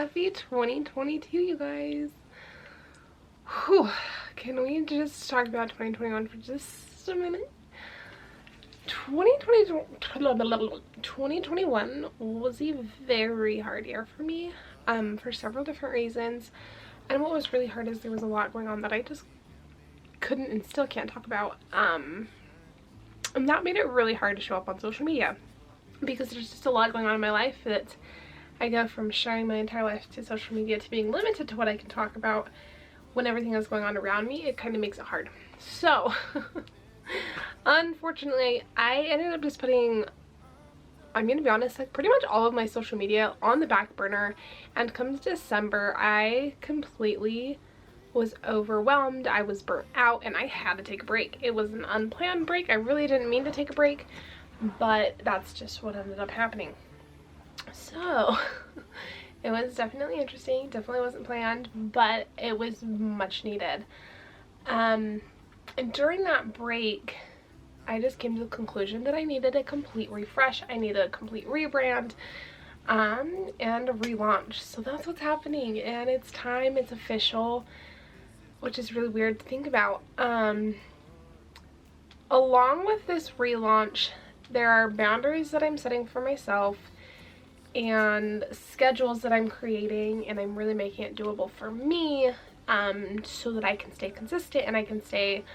Happy 2022, you guys. Whew. Can we just talk about 2021 for just a minute? 2021 was a very hard year for me for several different reasons. And what was really hard is there was a lot going on that I just couldn't and still can't talk about. And that made it really hard to show up on social media because there's just a lot going on in my life that I go from sharing my entire life to social media to being limited to what I can talk about when everything is going on around me. It kind of makes it hard. So unfortunately, I ended up just putting, I'm gonna be honest, like pretty much all of my social media on the back burner, and come December I completely was overwhelmed. I was burnt out and I had to take a break. It was an unplanned break. I really didn't mean to take a break, but that's just what ended up happening. So it was definitely interesting, definitely wasn't planned, but it was much needed. And during that break I just came to the conclusion that I needed a complete refresh. I needed a complete rebrand and a relaunch. So that's what's happening, and it's time, it's official, which is really weird to think about. Along with this relaunch, there are boundaries that I'm setting for myself and schedules that I'm creating, and I'm really making it doable for me, so that I can stay consistent and I can stay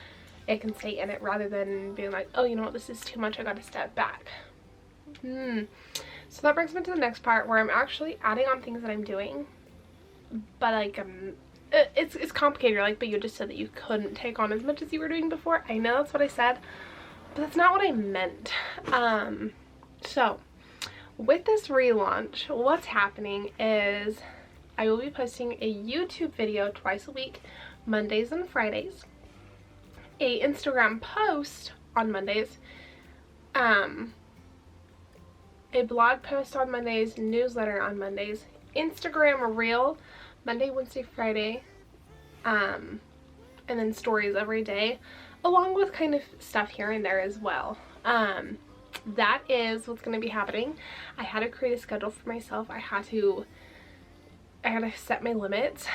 in it, rather than being like, oh, you know what, this is too much, I gotta step back. So that brings me to the next part, where I'm actually adding on things that I'm doing, but like it's complicated. You're like, but you just said that you couldn't take on as much as you were doing before. I know that's what I said, but that's not what I meant. So with this relaunch, what's happening is I will be posting a YouTube video twice a week, Mondays and Fridays, a Instagram post on Mondays, a blog post on Mondays, newsletter on Mondays, Instagram reel Monday, Wednesday, Friday, and then stories every day, along with kind of stuff here and there as well. That is what's going to be happening. I had to create a schedule for myself. I had to set my limits.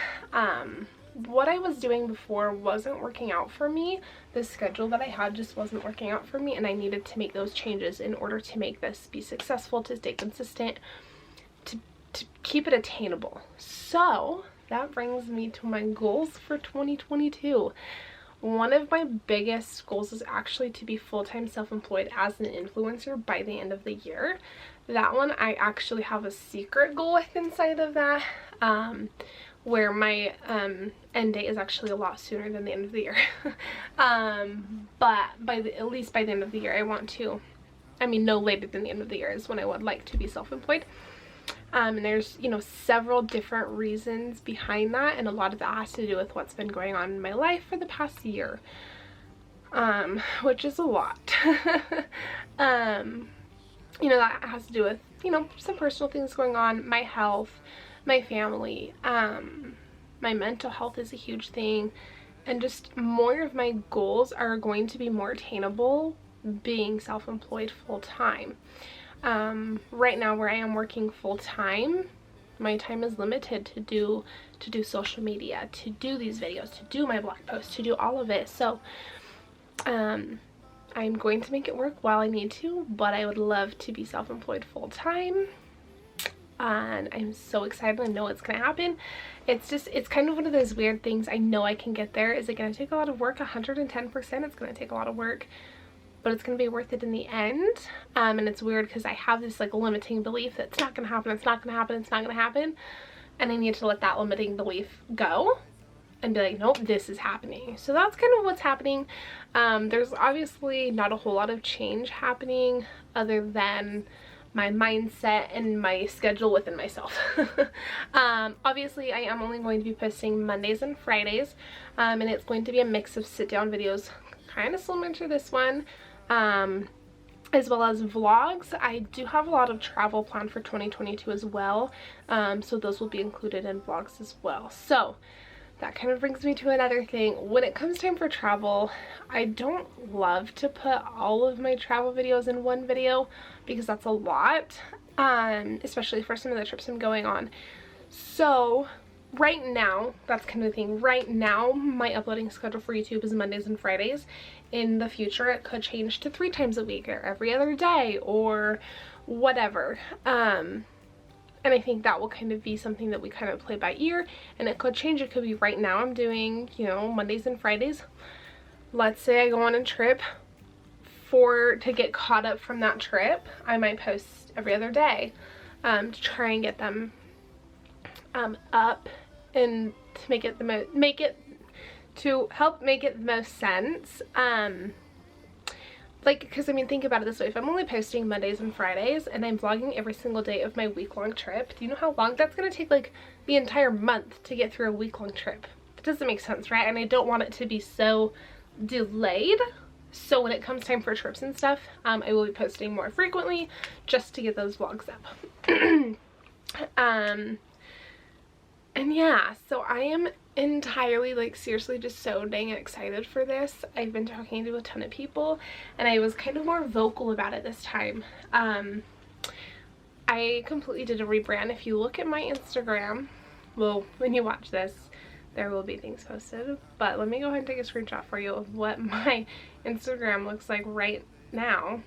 What I was doing before wasn't working out for me. The schedule that I had just wasn't working out for me, and I needed to make those changes in order to make this be successful, to stay consistent, to keep it attainable. So that brings me to my goals for 2022. One of my biggest goals is actually to be full-time self-employed as an influencer by the end of the year. That one, I actually have a secret goal inside of that, where my end date is actually a lot sooner than the end of the year. But at least by the end of the year, I want to, I mean, no later than the end of the year is when I would like to be self-employed. And there's, you know, several different reasons behind that, and a lot of that has to do with what's been going on in my life for the past year, which is a lot. You know, that has to do with, you know, some personal things going on, my health, my family, my mental health is a huge thing, and just more of my goals are going to be more attainable being self-employed full-time. Right now, where I am working full-time, my time is limited to do social media, to do these videos, to do my blog posts, to do all of it. So I'm going to make it work while I need to, but I would love to be self-employed full-time, and I'm so excited. I know it's gonna happen. It's kind of one of those weird things. I know I can get there. Is it gonna take a lot of work? 110%. It's gonna take a lot of work, but it's gonna be worth it in the end. And it's weird because I have this like limiting belief that it's not gonna happen, it's not gonna happen, it's not gonna happen, and I need to let that limiting belief go and be like, nope, this is happening. So that's kind of what's happening. There's obviously not a whole lot of change happening other than my mindset and my schedule within myself. Obviously I am only going to be posting Mondays and Fridays, and it's going to be a mix of sit-down videos, kind of similar to this one, as well as vlogs. I do have a lot of travel planned for 2022 as well, so those will be included in vlogs as well. So that kind of brings me to another thing. When it comes time for travel, I don't love to put all of my travel videos in one video because that's a lot, especially for some of the trips I'm going on. So right now, that's kind of the thing. Right now, my uploading schedule for YouTube is Mondays and Fridays. In the future, it could change to 3 times a week or every other day or whatever. And I think that will kind of be something that we kind of play by ear, and it could change. It could be right now I'm doing, you know, Mondays and Fridays. Let's say I go on a trip. To get caught up from that trip, I might post every other day to try and get them up and to help make it the most sense. Like, because I mean, think about it this way. If I'm only posting Mondays and Fridays and I'm vlogging every single day of my week-long trip, do you know how long that's going to take? Like the entire month to get through a week-long trip. That doesn't make sense, right? And I don't want it to be so delayed. So when it comes time for trips and stuff, I will be posting more frequently just to get those vlogs up. And yeah, so I am entirely, like, seriously just so dang excited for this. I've been talking to a ton of people, and I was kind of more vocal about it this time. I completely did a rebrand. If you look at my Instagram, well, when you watch this, there will be things posted, but let me go ahead and take a screenshot for you of what my Instagram looks like right now.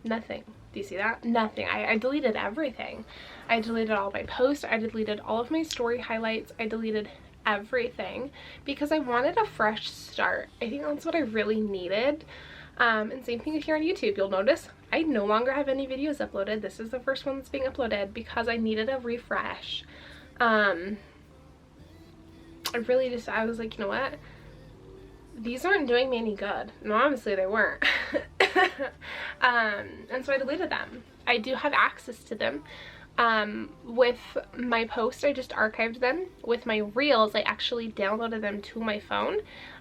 Nothing. Do you see that? Nothing. I deleted everything. I deleted all my posts. I deleted all of my story highlights. I deleted everything because I wanted a fresh start. I think that's what I really needed. And same thing here on YouTube. You'll notice I no longer have any videos uploaded. This is the first one that's being uploaded because I needed a refresh. I was like, you know what? These aren't doing me any good. No, honestly, they weren't. And so I deleted them. I do have access to them. With my post, I just archived them. With my reels, I actually downloaded them to my phone,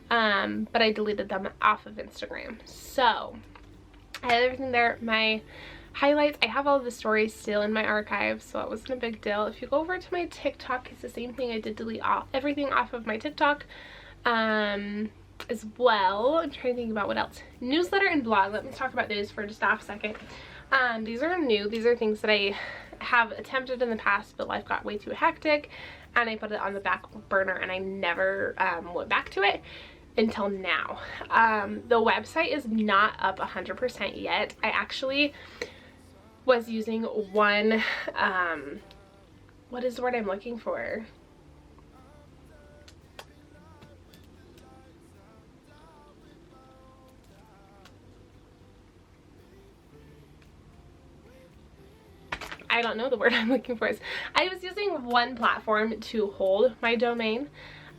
but I deleted them off of Instagram. So I had everything there. My highlights, I have all of the stories still in my archive, so it wasn't a big deal. If you go over to my TikTok, it's the same thing. I did delete everything off of my TikTok as well. I'm trying to think about what else. Newsletter and blog. Let me talk about those for just a second. These are new. These are things that I have attempted in the past, but life got way too hectic and I put it on the back burner and I never went back to it until now. The website is not up 100% yet. I actually was using one, what is the word I'm looking for? I don't know the word I'm looking for. I was using one platform to hold my domain,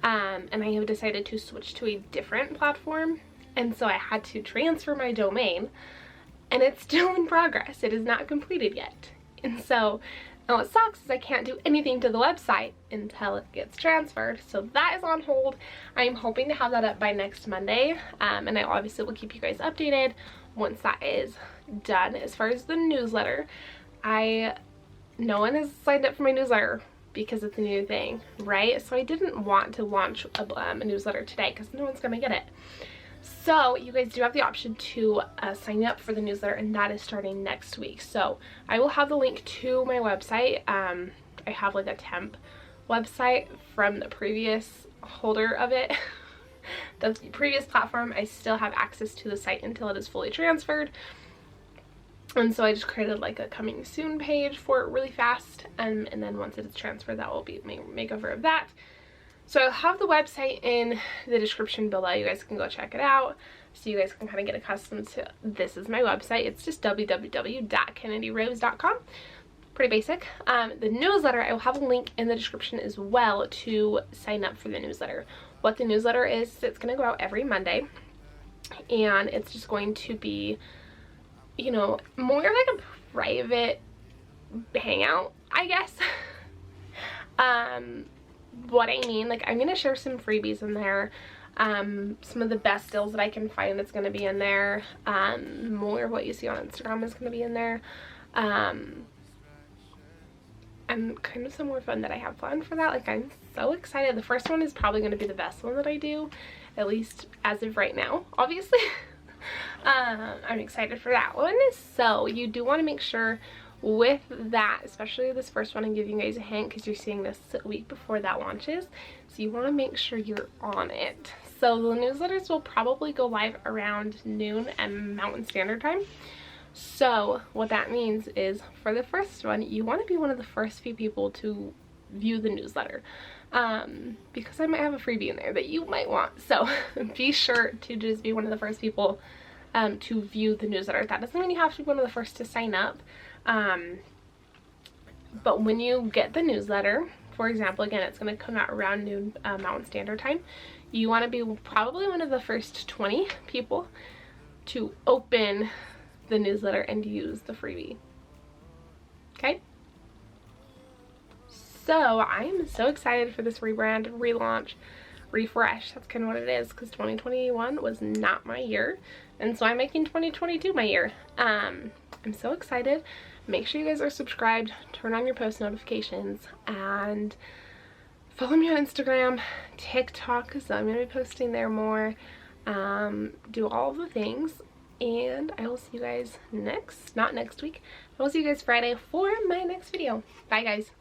and I have decided to switch to a different platform, and so I had to transfer my domain, and it's still in progress. It is not completed yet. And so now what sucks is I can't do anything to the website until it gets transferred. So that is on hold. I'm hoping to have that up by next Monday, and I obviously will keep you guys updated once that is done. As far as the newsletter, no one has signed up for my newsletter because it's a new thing, right? So I didn't want to launch a newsletter today because no one's gonna get it. So you guys do have the option to sign up for the newsletter, and that is starting next week. So I will have the link to my website. I have like a temp website from the previous holder of it. The previous platform, I still have access to the site until it is fully transferred. And so I just created like a coming soon page for it really fast, and then once it is transferred, that will be my makeover of that. So I'll have the website in the description below. You guys can go check it out so you guys can kind of get accustomed to this is my website. It's just www.kennedyrose.com. Pretty basic. The newsletter, I will have a link in the description as well to sign up for the newsletter. What the newsletter is, it's going to go out every Monday, and it's just going to be, you know, more like a private hangout, I guess. What I mean, like, I'm gonna share some freebies in there, some of the best deals that I can find that's gonna be in there, more of what you see on Instagram is gonna be in there, and kind of some more fun that I have planned for that. Like, I'm so excited. The first one is probably gonna be the best one that I do, at least as of right now, obviously. I'm excited for that one. So you do want to make sure with that, especially this first one, I'm giving you guys a hint because you're seeing this a week before that launches, so you want to make sure you're on it. So the newsletters will probably go live around noon and Mountain Standard Time. So what that means is, for the first one, you want to be one of the first few people to view the newsletter, because I might have a freebie in there that you might want. So be sure to just be one of the first people to view the newsletter. That doesn't mean you have to be one of the first to sign up, but when you get the newsletter, for example, again, it's going to come out around noon Mountain Standard Time, you want to be probably one of the first 20 people to open the newsletter and use the freebie. Okay? So I'm so excited for this rebrand, relaunch, refresh. That's kind of what it is, because 2021 was not my year, and so I'm making 2022 my year. I'm so excited. Make sure you guys are subscribed, turn on your post notifications, and follow me on Instagram, TikTok, because I'm going to be posting there more. Do all of the things, and I will see you guys not next week, I will see you guys Friday for my next video. Bye guys.